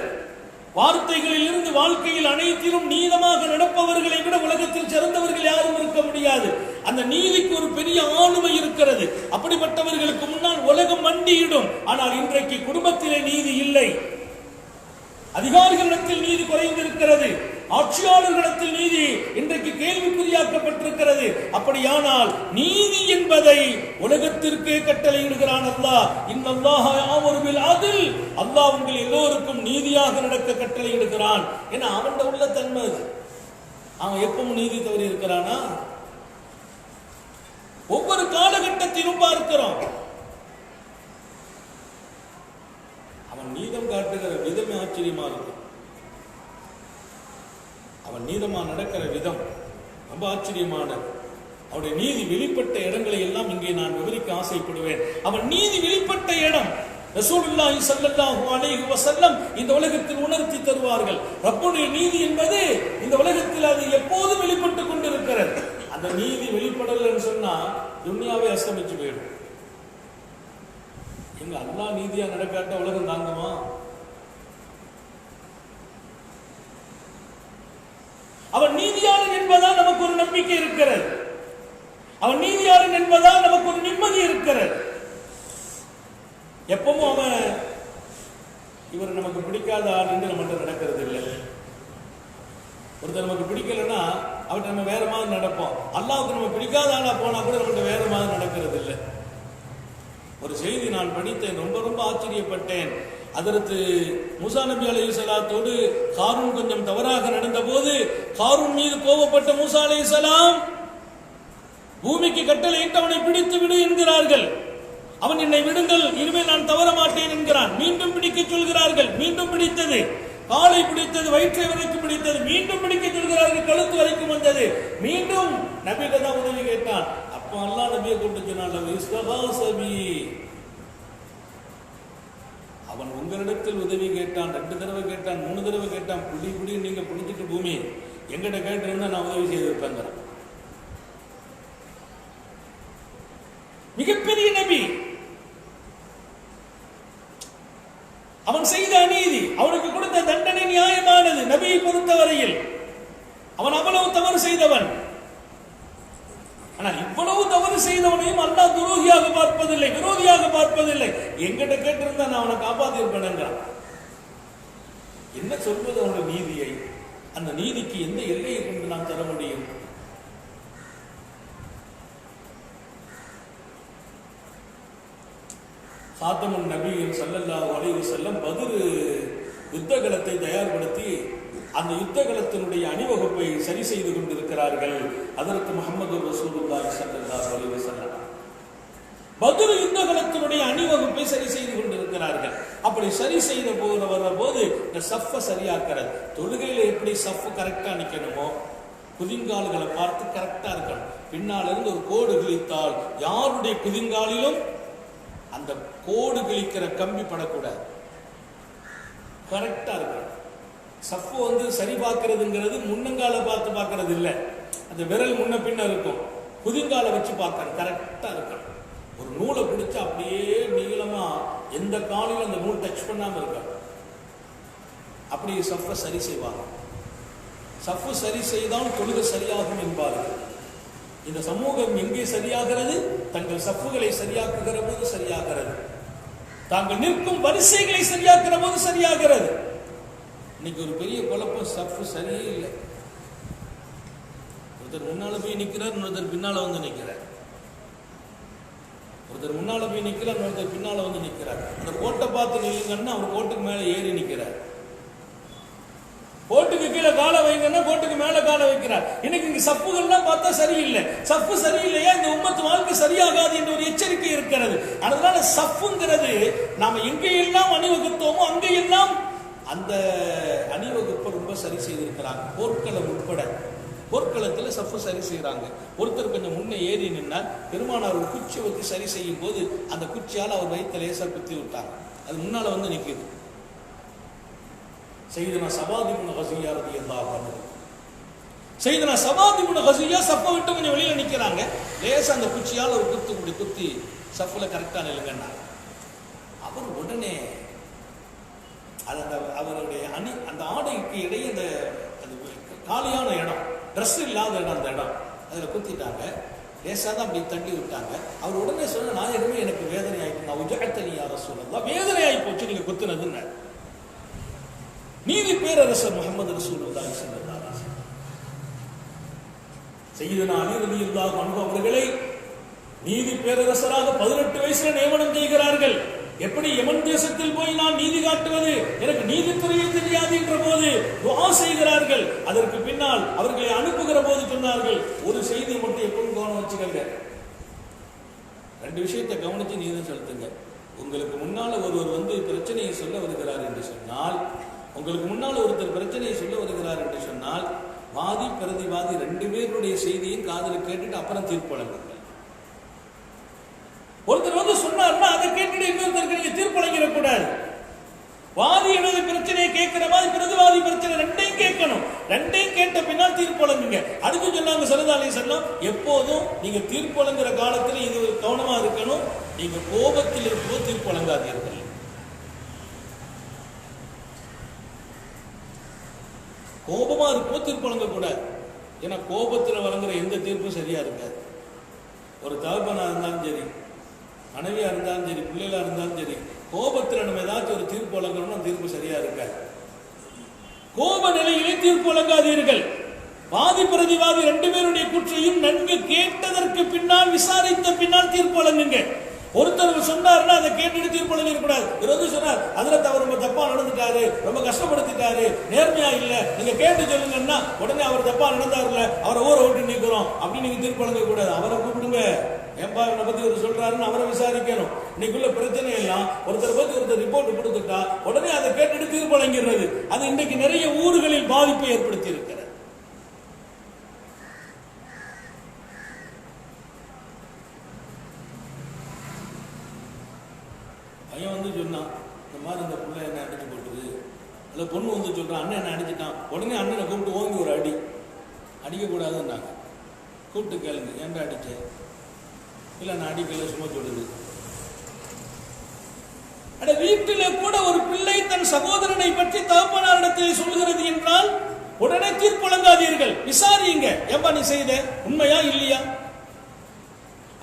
வார்த்தைகளில் இருந்து வாழ்க்கையில் அனைத்திலும் நீதமாக நடப்பவர்களை விட உலகத்தில் சிறந்தவர்கள் யாரும் இருக்க முடியாது. அந்த நீதிக்கு ஒரு பெரிய ஆளுமை இருக்கிறது. அப்படிப்பட்டவர்களுக்கு முன்னால் உலகம் மண்டியிடும். ஆனால் இன்றைக்கு குடும்பத்திலே நீதி இல்லை, அதிகாரிகளிடத்தில் நீதி குறைந்திருக்கிறது, ஆட்சியாளர்களிடத்தில் நீதி இன்றைக்கு கேள்விக்குறியாக்கப்பட்டிருக்கிறது. அப்படியானால் நீதி என்பதை உலகத்திற்கே கட்டளையிடுகிறான் அல்லாஹ். இன்னல்லாஹ யஅமுரு பில் அத்ல், அல்லாஹ் உங்கள் எல்லோருக்கும் நீதியாக நடக்க கட்டளையிடுகிறான். ஏன்னா அவன் உள்ள தன்மை அது. அவன் எப்பவும் நீதி தவறி இருக்கிறானா? ஒவ்வொரு காலகட்டத்திலும் பார்க்கிறோம். அவன் நீதம் காட்டுகிற விதமே ஆச்சரியமா இருக்கும். அவன் நீதமா நடக்கிற விதம் ரொம்ப ஆச்சரியமானது. அவருடைய நீதி வெளிப்பட்ட இடங்களை எல்லாம் இங்கே நான் விவரிக்க ஆசைப்படுவேன். அவன் நீதி வெளிப்பட்ட இடம் ரசூலுல்லாஹி ஸல்லல்லாஹு அலைஹி வஸல்லம் இந்த உலகத்தில் உணர்த்தி தருவார்கள். ரப்புடைய நீதி என்பது இந்த உலகத்தில் அது எப்போதும் வெளிப்பட்டுக் கொண்டிருக்கிறது. அந்த நீதி வெளிப்படலன்னு சொன்னா துன்யாவே அஸ்தமிச்சு போயிடும். எங்க அல்லாஹ் நீதியா நடக்காட்ட உலகம் தாங்குமா? அவன் நீதியாளன் என்பதால் நமக்கு ஒரு நம்பிக்கை இருக்கிறது. அவன் நீதியாளன் என்பதால் நமக்கு ஒரு நிம்மதி இருக்கிறது. எப்பவும் அவன் இவர் நமக்கு பிடிக்காத ஆள் என்று நம்மகிட்ட நடக்கிறது இல்லை. ஒருத்தர் நமக்கு பிடிக்கலன்னா அவர்கிட்ட நம்ம வேற மாதிரி நடப்போம். அல்லாஹ்வுக்கு நம்ம பிடிக்காத ஆளா போனா கூட நம்மகிட்ட வேற மாதிரி நடக்கிறது இல்லை. ஒரு செய்தி நான் படித்தேன், ரொம்ப ஆச்சரியப்பட்டேன். அதற்கு மூசா நபி அலைஹிஸ்ஸலாத்தோடு காரூன் கொஞ்சம் தவறாக நடந்த போது காரூன் மீது கோபப்பட்ட மூசா அலைஹிஸ்ஸலாம் பூமிக்கு கட்டளையிட்டு அவனை பிடித்து விடு என்கிறார்கள். அவன் என்னை விடுங்கள், இனிமேல் நான் தவற மாட்டேன் என்கிறான். மீண்டும் பிடிக்க சொல்கிறார்கள். மீண்டும் பிடித்தது, காலை பிடித்தது, வயிற்றை வரைக்கும் பிடித்தது. மீண்டும் பிடிக்க சொல்கிறார்கள், கழுத்து வரைக்கும் வந்தது. மீண்டும் நபிகிட்ட தான் உதவி கேட்டான். அப்போ அல்லாஹ் நபியை கூப்பிட்டு சொன்னான், அவன் உங்களிடத்தில் உதவி கேட்டான். 2 தடவை கேட்டான், 3 தடவை கேட்டான். புடி நீங்க பிடிச்சிட்டு பூமி எங்கிட்ட கேட்டிருந்தா நான் உதவி செய்திருப்பேன். மிகப்பெரிய நபி. அவன் செய்த அநீதி, அவனுக்கு கொடுத்த தண்டனை நியாயமானது. நபியை பொறுத்தவரையில் அவன் அவ்வளவு தவறு செய்தவன். ஆனால் இவ்வளவு தவறு செய்தவனையும் அல்லாஹ் துரோகியாக பார்ப்பதில்லை, விரோதியாக பார்ப்பதில்லை. எங்கிட்ட கேட்டிருந்தா நான் அவனை காப்பாத்திருப்பேன். என்ன சொல்வது அவனுடைய நீதியை? அந்த நீதிக்கு எந்த எல்லையை கொண்டு நாம் தர முடியும்? காத்தமுன் நபியின் ஸல்லல்லாஹு அலைஹி வஸல்லம் பத்ர் யுத்தகலத்தை தயார்படுத்தி அந்த யுத்தகலத்தினுடைய அணிவகுப்பை சரி செய்து கொண்டிருக்கிறார்கள். அதற்கு முஹம்மது ரசூலுல்லாஹி ஸல்லல்லாஹு அலைஹி வஸல்லம் பத்ர் யுத்தகலத்தினுடைய அணிவகுப்பை சரி செய்து கொண்டிருக்கிறார்கள். அப்படி சரி செய்த போது இந்த சஃப்பை சரியாக்கிறது. தொழுகையில எப்படி சஃப் கரெக்டா நிக்கணுமோ, குதிங்கால்களை பார்த்து கரெக்டா இருக்கணும். பின்னால இருந்து ஒரு கோடு கிழித்தால் யாருடைய குதிங்காலிலும் அந்த கோடு கிழிக்கிற கம்பி படக்கூடாது. கரெக்டா இருக்கணும். சஃப்பு சரி பார்க்கிறதுங்கிறது முன்னங்கால பார்த்து பார்க்கறது இல்லை. அந்த விரல் முன்ன பின்ன இருக்கும். குதிங்கால வச்சு பார்க்கறது கரெக்டா இருக்கணும். ஒரு நூலை பிடிச்சு அப்படியே நீளமா எந்த காலிலும் அந்த நூல் டச் பண்ணாம இருக்க. அப்படி சஃப்பை சரி செய்வாங்க. சஃப்பு சரி செய்தால் தொழுகை சரியாகும் என்பார்கள். இந்த சமூகம் எங்கே சரியாகிறது? தங்கள் சஃப்புகளை சரியாக்குகிற போது சரியாகிறது. தாங்கள் நிற்கும் வரிசைகளை சரியாக்குற போது சரியாகிறது. இன்னைக்கு ஒரு பெரிய குழப்பம், சஃப்பு சரியே இல்லை. ஒருத்தர் முன்னால போய் நிற்கிறார், இன்னொருத்தர் பின்னால வந்து நிற்கிறார். ஒருத்தர் முன்னால போய் நிற்கிறார், இன்னொருத்தர் பின்னால வந்து நிற்கிறார். அந்த கோட்டை பார்த்து நில்லுங்கன்னா அவர் கோட்டுக்கு மேலே ஏறி நிற்கிறார். கோட்டுக்கு கீழே காலை வைங்கன்னா கோட்டுக்கு மேல காலை வைக்கிறார். இன்னைக்கு இங்க சப்புகள்லாம் பார்த்தா சரியில்லை. சப்பு சரியில்லையா இந்த உம்மத்து வாழ்க்கை சரியாகாது என்ற ஒரு எச்சரிக்கை இருக்கிறது. அதனால சப்புங்கிறது நாம எங்கெல்லாம் அணிவகுத்தோமோ அங்கெல்லாம் அந்த அணிவகுப்பை ரொம்ப சரி செய்திருக்கிறாங்க. போர்க்களம் உட்பட போர்க்களத்தில் சப்பு சரி செய்யறாங்க. ஒருத்தர் கொஞ்சம் முன்னே ஏறி நின்றார். பெருமானார் ஒரு குச்சியை வச்சு சரி செய்யும் போது அந்த குச்சியால் அவர் வயிற்று லேசா குத்தி விட்டாங்க. அது முன்னால வந்து நிற்குது. சையதுனா சபாத் இப்னு கஸியா ரலியல்லாஹு அன்ஹு, சையதுனா சபாத் இப்னு கஸியா சப்பை விட்டு கொஞ்சம் வெளியில நிக்கிறாங்க. லேசா அந்த குச்சியால் ஒரு குத்தி சஃப்ல கரெக்டா நில்லுங்கன்னா அவர் உடனே அவருடைய அந்த ஆடைக்கு இடையே அந்த காலியான இடம், ட்ரெஸ் இல்லாத இடம், அந்த இடம் அதுல குத்திட்டாங்க. லேசா தான் அப்படி தள்ளி விட்டாங்க. அவர் உடனே சொன்ன, நாயகமே எனக்கு வேதனை ஆயிட்டு, நான் உஜஅத்தனி யா ரசூலல்லாஹ், வேதனை ஆகி போச்சு நீங்க குத்துனதுன்னு. நீதி பேரரசர் முஹம்மது ரசூலுல்லாஹி ஸல்லல்லாஹு அலைஹி வஸல்லம் சய்யிதுனா அலி ரலியல்லாஹு அன்ஹு அவர்களை நீதி பேரரசராக 18 வயசுல நியமனம் செய்கிறார்கள். எப்படி யமன் தேசத்தில் போய் நான் நீதி காட்டுவது, எனக்கு நீதித்துறையே தெரியாது என்ற போது துஆ செய்கிறார்கள். அதற்கு பின்னால் அவர்களை அனுப்புகிற போது சொன்னார்கள், ஒரு செய்தி மட்டும் எப்பவும் கவனம் வச்சுக்கங்க, 2 விஷயத்தை கவனிச்சு நீதி செலுத்துங்க. உங்களுக்கு முன்னால ஒருவர் பிரச்சனையை சொல்ல வருகிறார் என்று சொன்னால், உங்களுக்கு முன்னால் ஒருத்தர் பிரச்சனையை சொல்ல வருகிறார் என்று சொன்னால், வாதி பிரதிவாதி 2 பேருடைய செய்தியும் காதில் கேட்டுட்டு அப்புறம் தீர்ப்பு வழங்குங்கள். ஒருத்தர் சொன்னார்னா அதை கேட்டுட்டு இன்னொருத்தருக்கு நீங்க தீர்ப்பு வழங்கிடக்கூடாது. வாதி எனது பிரச்சனையை கேட்கிற மாதிரி பிரதிவாதி பிரச்சனை 2ஐயும் கேட்கணும். 2ஐயும் கேட்ட பின்னால் தீர்ப்பு வழங்குங்க. அதுக்கு சொன்னாங்க ஸல்லல்லாஹு அலைஹி வஸல்லம், எப்போதும் நீங்க தீர்ப்பு வழங்குற காலத்தில் இது கவனமா இருக்கணும். நீங்க கோபத்தில் இருக்கும்போது தீர்ப்பு வழங்காதீர்கள். கோபமா இருக்கும்போது தீர்ப்பு வழங்கக்கூடாது. ஏன்னா கோபத்தில் வழங்குற எந்த தீர்ப்பும் சரியா இருக்காது. ஒரு தகப்பனா இருந்தாலும் சரி, மனைவியா இருந்தாலும் சரி, பிள்ளைகளா இருந்தாலும் சரி, கோபத்தில் நம்ம ஏதாச்சும் ஒரு தீர்ப்பு வழங்கணும்னா தீர்ப்பு சரியா இருக்காது. கோப நிலையிலே தீர்ப்பு வழங்காதீர்கள். வாதி பிரதிவாதி 2 பேருடைய குற்றையும் நன்கு கேட்டதற்கு பின்னால் விசாரித்த பின்னால் தீர்ப்பு வழங்குங்க. ஒருத்தர் சொன்னார்னா அதை கேட்டுட்டு தீர்ப்பு வழங்க கூடாது. இவர் சொன்னார், அதில் அவர் ரொம்ப தப்பா நடந்துட்டாரு, ரொம்ப கஷ்டப்படுத்திட்டாரு, நேர்மையா இல்ல, நீங்க கேட்டு சொல்லுங்கன்னா உடனே அவர் தப்பா நடந்தாருல, அவரை ஊரை விட்டு நீக்கிறோம் அப்படின்னு நீங்க தீர்ப்பு வழங்க கூடாது. அவரை கூப்பிடுங்க, ஏன்பா என்னை பத்தி ஒரு சொல்றாருன்னு அவரை விசாரிக்கணும். இன்னைக்குள்ள பிரச்சனை எல்லாம் ஒருத்தரை பத்தி ஒருத்தர் ரிப்போர்ட் கொடுத்துட்டா உடனே அதை கேட்டுட்டு தீர்ப்பு வழங்கிறது. அது இன்றைக்கு நிறைய ஊர்களில் பாதிப்பை ஏற்படுத்தி இருக்கிறது. பையன் சொன்னான், இந்த மாதிரி இந்த பிள்ளை என்ன அடிச்சு போட்டுது, இல்லை பொண்ணு சொல்றான், அண்ணன் என்ன அடிச்சுட்டான். உடனே அண்ணனை கூப்பிட்டு ஓங்கி ஒரு அடி, அடிக்கக்கூடாதுன்னாங்க. கூப்பிட்டு கேளுங்க, ஏன்டா அடிச்சேன், இல்லை நான் அடிக்கல, சும்மா சொல்லுது. அட வீட்டிலே கூட ஒரு பிள்ளை தன் சகோதரனை பற்றி தகப்பனாரிடத்தில் சொல்கிறது என்றால் உடனே தீர்ப்பு வழங்காதீர்கள், விசாரியுங்க. ஏன்பா நீ செய்த, உண்மையா இல்லையா?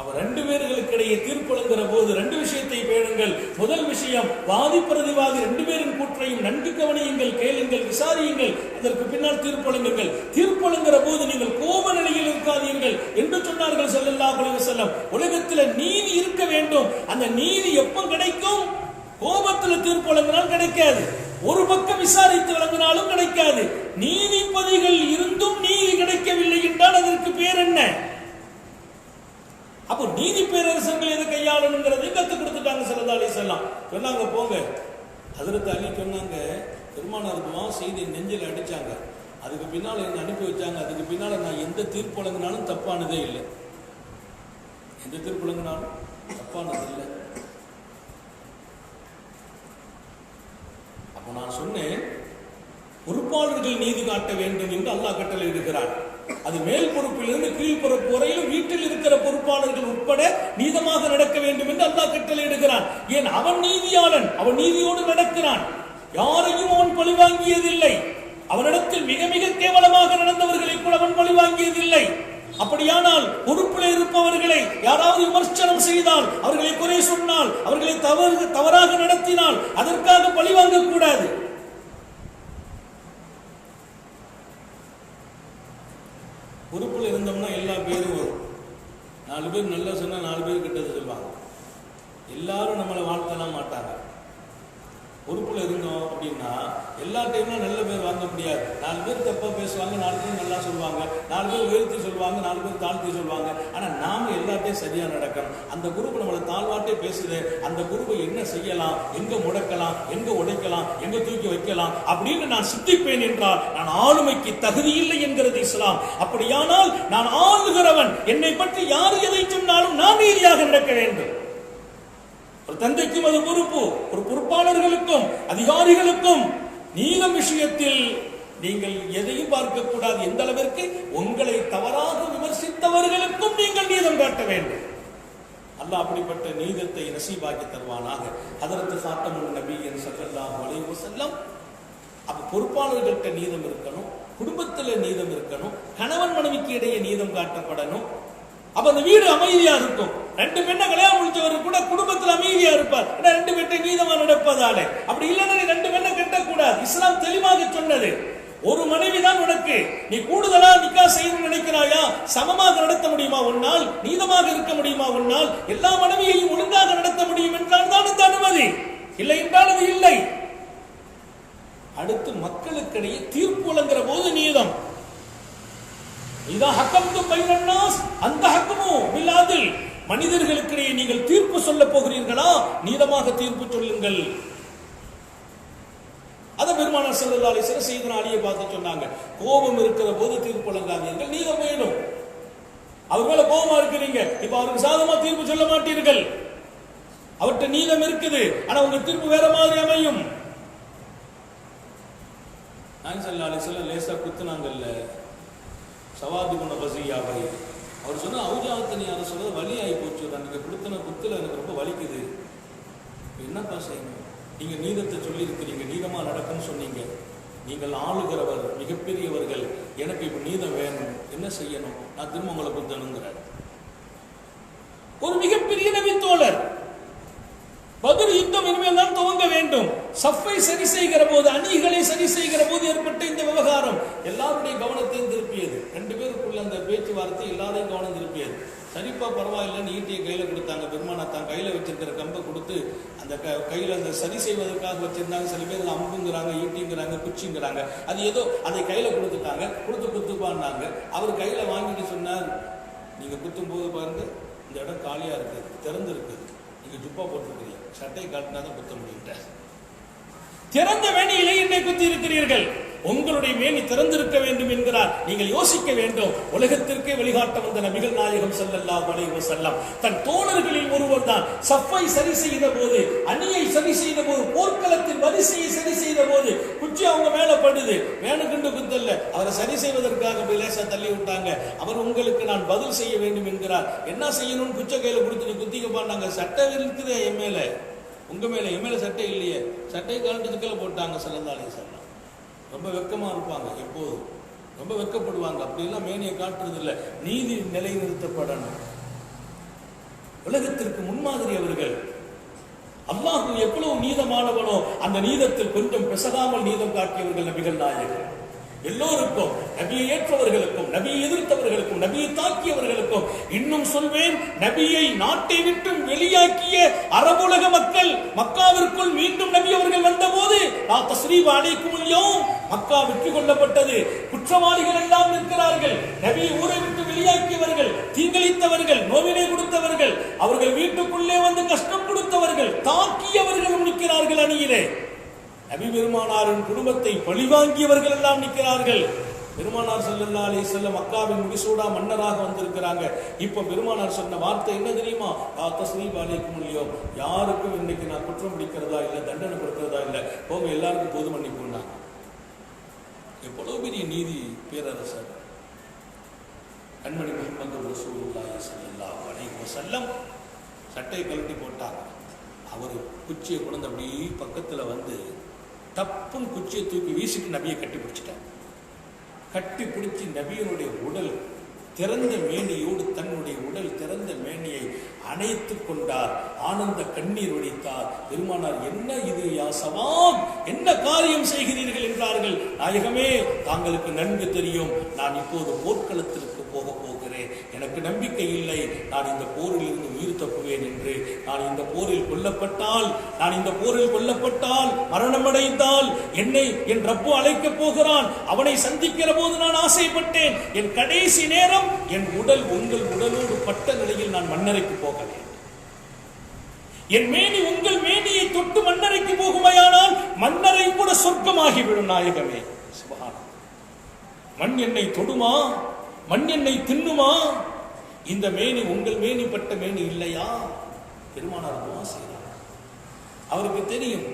அவர் 2 பேர்களுக்கு இடையே தீர்ப்பு வழங்குகிற போது 2 விஷயத்தை பேணுங்கள். முதல் விஷயம், வாதி பிரதிவாதி 2 பேரின் கூற்றையும் நன்கு கவனியுங்கள், கேளுங்கள், விசாரியுங்கள். அதற்கு பின்னால் தீர்ப்பு வழங்குங்கள். தீர்ப்பு வழங்குகிற போது நீங்கள் கோப நிலையில் இருக்காதீர்கள் என்று சொன்னார்கள் ஸல்லல்லாஹு அலைஹி வஸல்லம். உலகத்தில் நீதி இருக்க வேண்டும். அந்த நீதி எப்ப கிடைக்கும்? கோபத்தில் தீர்ப்பு வழங்கினால் கிடைக்காது. ஒரு பக்கம் விசாரித்து வழங்கினாலும் கிடைக்காது. நீதிபதிகள் இருந்தும் நீதி கிடைக்கவில்லை என்றால் அதற்கு பேர் என்ன? அப்போ நீதி பேரரசர்கள் எதை கையாளணுங்கிறது கற்றுக் கொடுத்துட்டாங்க ஸல்லல்லாஹு அலைஹி வஸல்லம். சொன்னாங்க போங்க. ஹஜ்ரத் அலி சொன்னாங்க, பெருமானார் துஆ செய்து நெஞ்சில் அடிச்சாங்க. அதுக்கு பின்னால் என்ன அனுப்பி வச்சாங்க. அதுக்கு பின்னால் நான் எந்த தீர்ப்பு வழங்கினாலும் தப்பானதே இல்லை. எந்த தீர்ப்பு வழங்கினாலும் தப்பானது இல்லை. அப்போ நான் சொன்னேன், பொறுப்பாளர்கள் நீதி காட்ட வேண்டும் என்று அல்லாஹ் கட்டளை இருக்கிறார். அது மேல் பொறுப்பிலிருந்து கீழ் பொறுப்பு வரையிலும் வீட்டில் இருக்கிற பொறுப்பாளர்கள் உட்பட நீதமாக நடக்க வேண்டும் என்று அல்லாஹ் கட்டளை இடுகிறான். ஏன்? அவன் நீதியாளன், அவன் நீதியோடு நடக்கிறான். யாரையும் அவன் பழிவாங்கியதில்லை. அவனிடத்தில் மிக மிக கேவலமாக நடந்தவர்களை கூட அவன் பழிவாங்கியதில்லை. அப்படியானால் பொறுப்பில் இருப்பவர்களை யாராவது விமர்சனம் செய்தால், அவர்களை குறை சொன்னால், அவர்களை தவறாக நடத்தினால் அதற்காக பழிவாங்க கூடாது. பொறுப்பில் இருந்தோம்னா எல்லா பேரும் வரும். 4 பேர் நல்லா சொன்னா 4 பேர் கிட்டது சொல்லுவாங்க. எல்லாரும் நம்மளை வாழ்த்தலாம் மாட்டாங்க. பொறுப்பில் இருந்தோம் அப்படின்னா எல்லா டைம்லாம் நல்ல பேர் வாங்க முடியாது. 4 பேர் தப்பா பேசுவாங்க, 4 பேர் நல்லா சொல்லுவாங்க, 4 பேர் உயர்த்தி சொல்லுவாங்க, 4 பேர் தாழ்த்தி சொல்லுவாங்க. ஆனா நாம எல்லாத்தையும் சரியா நடக்கணும். அந்த குரூப் நம்மளை தாழ்வாட்டே பேசுது. அந்த குரூப்பை என்ன செய்யலாம், எங்க முடக்கலாம், எங்க உடைக்கலாம், எங்க தூக்கி வைக்கலாம் அப்படின்னு நான் சிந்திப்பேன் என்றால் நான் ஆளுமைக்கு தகுதி இல்லை என்கிறது இஸ்லாம். அப்படியானால் நான் ஆளுகிறவன், என்னை பற்றி யார் எதை சொன்னாலும் நான் நீதியாக நடக்க வேண்டும். ஒரு தந்தைக்கும் அது பொறுப்பு. ஒரு பொறுப்பாளர்களுக்கும் அதிகாரிகளுக்கும் நீதம் விஷயத்தில் நீங்கள் எதையும் பார்க்க கூடாது. எந்த அளவிற்கு உங்களை தவறாக விமர்சித்தவர்களுக்கும் நீங்கள் நீதம் காட்ட வேண்டும். அல்லாஹ் அப்படிப்பட்ட நீதத்தை நசீபாக்கி தருவானாக. ஹதரத் ஃபாத்திமா நபியின் ஸல்லல்லாஹு அலைஹி வஸல்லம். அப்ப பொறுப்பாளர்கள்ட்ட நீதம் இருக்கணும், குடும்பத்துல நீதம் இருக்கணும், கணவன் மனைவிக்கு இடையே நீதம் காட்டப்படணும். அப்ப அந்த வீடு அமைதியா இருக்கும். 2 பெண்ணை கல்யாணம் முடிச்சவர் கூட குடும்பத்தில் அமைதியா இருப்பார். 2 பெண்ணை நீதமா நடப்பதாலே. அப்படி இல்லைன்னா 2 பெண்ணை கெட்ட இருக்கக்கூடாது. இஸ்லாம் தெளிவாக சொன்னது, ஒரு மனைவிதான் உனக்கு. நீ கூடுதலா நிக்கா செய்யணும்னு நினைக்கிறாயா? சமமாக நடத்த முடியுமா உன்னால்? நீதமாக இருக்க முடியுமா உன்னால்? எல்லா மனைவியையும் ஒழுங்காக நடத்த முடியும் என்றால் தான் இந்த அனுமதி, இல்லை என்றால் அது இல்லை. அடுத்து மக்களுக்கிடையே தீர்ப்பு வழங்குற போது நீதம். இதா ஹக்கம்து பைனன் நாஸ் அந்த ஹக்கமு பில் அத்ல். மனிதர்களுக்கிடையே நீங்கள் தீர்ப்பு சொல்ல போகிறீர்களா? நீதமாக தீர்ப்பு சொல்லுங்கள். அத பெருமானார் ஸல்லல்லாஹு அலைஹி வஸல்லம் சையதுனா அலியை பார்த்து சொன்னாங்க, கோபம் இருக்கிற போது தீர்ப்பு வழங்காதீர்கள், நீதம் வேணும். அவர் மேல கோபமா இருக்கிறீங்க, இப்ப அவருக்கு சாதகமா தீர்ப்பு சொல்ல மாட்டீர்கள். அவர்கிட்ட நீதம் இருக்குது, ஆனா உங்க தீர்ப்பு வேற மாதிரி அமையும். நாயகம் ஸல்லல்லாஹு அலைஹி வஸல்லம் லேசா குத்துனாங்கல்ல சவாதி குண வஸியாவை. அவர் சொன்ன அவுஜாத்தனி யார சொல்றது வலி ஆகி போச்சு, நீங்க கொடுத்தன குத்துல எனக்கு ரொம்ப வலிக்குது. என்னப்பா செய்யணும்? நீங்க நீதத்தை சொல்லி இருக்கிறீங்க, நீதமா நடக்கும்னு சொன்னீங்க. நீங்கள் ஆளுகிறவர், மிகப்பெரியவர்கள், எனக்கு இப்ப நீதம் வேணும், என்ன செய்யணும்? நான் திரும்ப உங்களை குத்தணுங்கிறார். ஒரு மிகப்பெரிய நபி தோழர். பத்ர் யுத்தம் இனிமேல் தான் துவங்க வேண்டும். சஃபை சரி செய்கிற போது, அணிகளை சரி செய்கிற போது ஏற்பட்ட இந்த விவகாரம் எல்லாருடைய கவனத்தையும் திருப்பியது. 2 பேருக்குள்ள அந்த பேச்சுவார்த்தை எல்லாரையும் கவனம் திருப்பியது. சரிப்பா பரவாயில்லைன்னு ஈட்டியை கையில கொடுத்தாங்க. பெருமானார் தான் கையில வச்சிருக்கிற கம்பை கொடுத்து அந்த கையில அந்த சரி செய்வதற்காக வச்சிருந்தாங்க. சில பேர் அம்புங்கிறாங்க, ஈட்டிங்கிறாங்க, குச்சிங்கிறாங்க. அது ஏதோ அதை கையில கொடுத்துட்டாங்க. கொடுத்து குத்துப்பான்னாங்க. அவர் கையில வாங்கிட்டு சொன்னார், நீங்க குத்தும் போது பாருங்க இந்த இடம் காலியா இருக்குது, திறந்து இருக்குது, நீங்க ஜுப்பா போட்டிருக்கிறீங்க, சட்டை காட்டினாதான் குத்த முடியும். திறந்த மேனியிலே என்னை குத்தி இருக்கிறீர்கள், உங்களுடைய மேனி திறந்திருக்க வேண்டும் என்கிறார். நீங்கள் யோசிக்க வேண்டும். உலகத்திற்கே வழிகாட்ட வந்த நபிகள் நாயகம் ஸல்லல்லாஹு அலைஹி வஸல்லம் தன் தோழர்களில் ஒருவர் தான் சஃபை சரி செய்த போது, அணியை சரி செய்த போது, போர்க்களத்தின் வரிசையை சரி செய்த போது குச்சி அவங்க மேல படுது, வேணுக்குண்டு குத்தல்ல, அவரை சரி செய்வதற்காக போய் லேசா தள்ளி விட்டாங்க. அவர் உங்களுக்கு நான் பதில் செய்ய வேண்டும் என்கிறார். என்ன செய்யணும்னு குச்ச கையில கொடுத்து குத்திக்கப்பாண்டாங்க. சட்டை இருக்குது என் மேல, உங்க மேல, என் மேல சட்டை இல்லையே, சட்டை கலண்டதுக்குள்ள போட்டாங்க ஸல்லல்லாஹு அலைஹி வஸல்லம். ரொம்ப வெக்கமா இருப்பாங்க, எப்போதும் ரொம்ப வெக்கப்படுவாங்க. அப்படியெல்லாம் மேனியை காட்டுறது இல்லை. நீதி நிலைநிறுத்தப்படணும். உலகத்திற்கு முன்மாதிரி அவர்கள். அல்லாஹ் எவ்வளவு நீதமானவனோ அந்த நீதத்தில் கொஞ்சம் பிசகாமல் நீதம் காட்டியவர்கள் நபிகள் நாயகம். எல்லோருக்கும், நபியை ஏற்றவர்களுக்கும், நபியை எதிர்த்தவர்களுக்கும், நபியை தாக்கியவர்களுக்கும், இன்னும் சொல்வேன், நபியை நாட்டை விட்டு வெளியாக்கிய அரபுலக மக்கள் மக்காவிற்குள் மீண்டும் நபி அவர்கள் வந்தபோது மக்கா வெற்றி கொள்ளப்பட்டது. குற்றவாளிகள் எல்லாம் இருக்கிறார்கள். நபியை ஊரை விட்டு வெளியாக்கியவர்கள், தீங்களித்தவர்கள், நோவினை கொடுத்தவர்கள், அவர்கள் வீட்டுக்குள்ளே வந்து கஷ்டம் கொடுத்தவர்கள், தாக்கியவர்களும் நிற்கிறார்கள் அணியிலே. நபி பெருமானாரின் குடும்பத்தை பழிவாங்கியவர்கள் எல்லாம் நிற்கிறார்கள். பெருமானார் ஸல்லல்லாஹு அலைஹி வஸல்லம் மக்காவின் முடிசூடா மன்னராக வந்திருக்கிறாங்க. இப்ப பெருமானார் சொன்ன வார்த்தை என்ன தெரியுமா? தஸ்ரீப் அலைக்கும் அல்யௌம், யாருக்கும் இன்னைக்கு நான் குற்றம் பிடிக்கிறதா இல்லை, தண்டனை கொடுக்கிறதா இல்லை, போங்க எல்லாருக்கும் பொது மன்னிப்புன்னா. எவ்வளவு பெரிய நீதி பேரரசர் கண்மணி முஹம்மது ரசூலுல்லாஹி ஸல்லல்லாஹு அலைஹி வஸல்லம். சட்டை கழட்டி போட்டாங்க. அவர் குச்சியை கொண்டு அப்படியே பக்கத்துல வந்து தப்புன்னு குச்சியை தூக்கி வீசிட்டு நபியை கட்டி பிடிச்சிட்டார். கட்டி பிடிச்சி நபியினுடைய உடல் திறந்த மேனியோடு தன்னுடைய உடல் திறந்த மேனியை அணைத்துக் கொண்டார். ஆனந்த கண்ணீர் வடித்தார். பெருமானார், என்ன இது யா சவாப், என்ன காரியம் செய்கிறீர்கள் என்றார்கள். நாயகமே, தாங்களுக்கு நன்கு தெரியும், நான் இப்போது போர்க்களத்திற்கு போக போகிறேன். எனக்கு நம்பிக்கை இல்லை நான் இந்த போரில் இருந்து உயிர் தப்புவேன் என்று. நான் இந்த போரில் கொல்லப்பட்டால் மரணமடைந்தால் என்னை என் ரப்பு அழைக்கப் போகிறான். அவனை சந்திக்கிற போது நான் ஆசைப்பட்டேன், என் கடைசி நேரம் என் உடல் உங்கள் உடலோடு பட்ட நிலையில் நான் மன்னரைக்கு போக வேண்டும். என் மேனி உங்கள் மேனியை தொட்டு மன்னரைக்கு போகுமையானால் மன்னரை கூட சொர்க்கமாகிவிடும். நாயகமே, சுப்ஹானல்லாஹ், மண் என்னை தொடுமா, மண் என்னை தின்னுமா? இந்த மேனி உங்கள் மேனி பட்ட மேனி இல்லையா? பெருமானார் துஆ செய்தார். அவருக்கு தெரியும்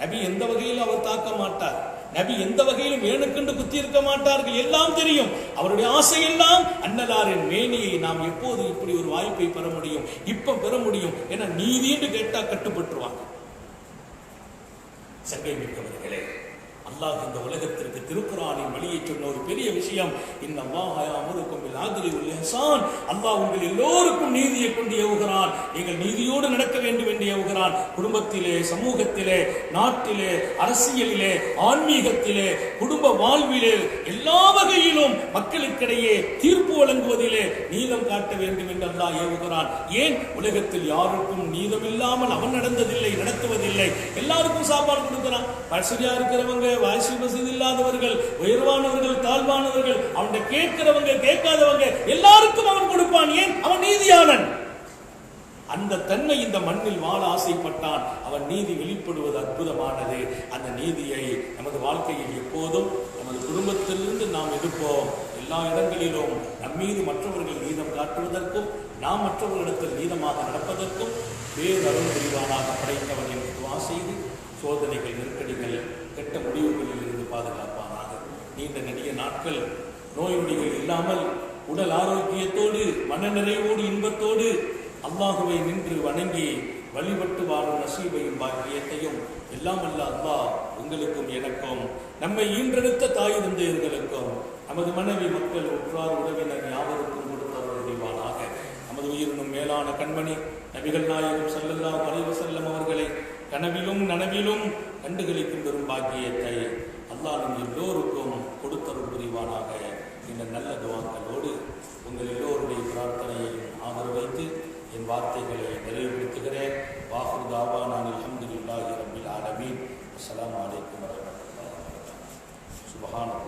நபி எந்த வகையிலும் அவர் தாக்க மாட்டார், நபி எந்த வகையிலும் வேணுக்கென்று குத்தி இருக்க மாட்டார்கள், எல்லாம் தெரியும். அவருடைய ஆசையெல்லாம் அன்னலாரின் மேனியை நாம் எப்போது இப்படி ஒரு வாய்ப்பை பெற முடியும், இப்ப பெற முடியும் என நீதின்னு கேட்டா கட்டுப்பட்டுருவாங்க. சங்கை மிக்கவர்களே, அல்லாஹ் இந்த உலகத்திற்கு திருக்குர்ஆனின் வழியை சொன்ன ஒரு பெரிய விஷயம், இன்னல்லாஹ யஅமுருக்கும் பில் அத்லி வல் இஹ்சான். அல்லாஹ் உங்கள் எல்லோருக்கும் நீதியை கொண்டு ஏவுகிறான். நீங்கள் நீதியோடு நடக்க வேண்டும் என்று ஏவுகிறான். குடும்பத்திலே, சமூகத்திலே, நாட்டிலே, அரசியலிலே, ஆன்மீகத்திலே, குடும்ப வாழ்விலே, எல்லா வகையிலும் மக்களுக்கிடையே தீர்ப்பு வழங்குவதிலே நீதம் காட்ட வேண்டும் என்று அல்லாஹ் ஏவுகிறான். ஏன்? உலகத்தில் யாருக்கும் நீதம் இல்லாமல் அவன் நடந்ததில்லை, நடத்துவதில்லை. எல்லாருக்கும் சாப்பாடு கொடுக்கிறான். வசதியா இருக்கிறவங்க, வாசி வசதி இல்லாதவர்கள், உயர்வானவர்கள், தாழ்வானவர்கள், அவன் கேட்கிறவங்க, கேட்காதவங்க எல்லாருக்கும் அவன் கொடுப்பான். ஏன்? அவன் நீதியாளன். அந்த தன்மை இந்த மண்ணில் வாழ ஆசைப்பட்டான். அவன் நீதி வெளிப்படுவது அற்புதமானது. அந்த நீதியை நமது வாழ்க்கையில் எப்போதும் நமது குடும்பத்திலிருந்து நாம் எடுப்போம். எல்லா இடங்களிலும் நம்மீது மற்றவர்கள் நீதம் காட்டுவதற்கும் நாம் மற்றவர்களிடத்தில் நீதமாக நடப்பதற்கும் வேறொரு புரிவானாக படைத்தவன் என்று துஆ செய்து சோதனைகள், நெருக்கடிகள், கெட்ட முடிவுகளில் இருந்து பாதுகாப்பானாக. நீண்ட நெடிய நாட்கள் நோய் நொடிகள் இல்லாமல் உடல் ஆரோக்கியத்தோடு மனநிறைவோடு இன்பத்தோடு அல்லாஹுவை நின்று வணங்கி வழிபட்டு வாழும் நசீபையும் பாக்கியத்தையும் எல்லாம் அல்ல அல்லாஹ் உங்களுக்கும் எனக்கும், நம்மை ஈன்றெடுத்த தாய் தந்தையர்களுக்கும், நமது மனைவி, மக்கள், உற்றார், உறவினர் யாவருக்கும் கொடுத்தவர் அறிவானாக. நமது உயிரினும் மேலான கண்மணி நபிகள் நாயகம் ஸல்லல்லாஹு அலைஹி வஸல்லம் அவர்களை கனவிலும் நனவிலும் கண்டுகளிக்கும் பெரும் பாக்கியத்தை அல்லாஹ் நம் எல்லோருக்கும் கொடுத்தருள் புரிவானாக. இந்த நல்ல துஆக்களோடு உங்கள் எல்லோருடைய பிரார்த்தனையை ஆதரவு வைத்து என் வார்த்தைகளை நிறைவுபடுத்துகிறேன். வாஹிரு தாவானா அல்ஹம்துலில்லாஹி ரப்பில் ஆலமீன். அஸ்ஸலாமு அலைக்கும் வரஹ்மத்துல்லாஹி வபரகாத்துஹு. சுப்ஹானல்லாஹ்.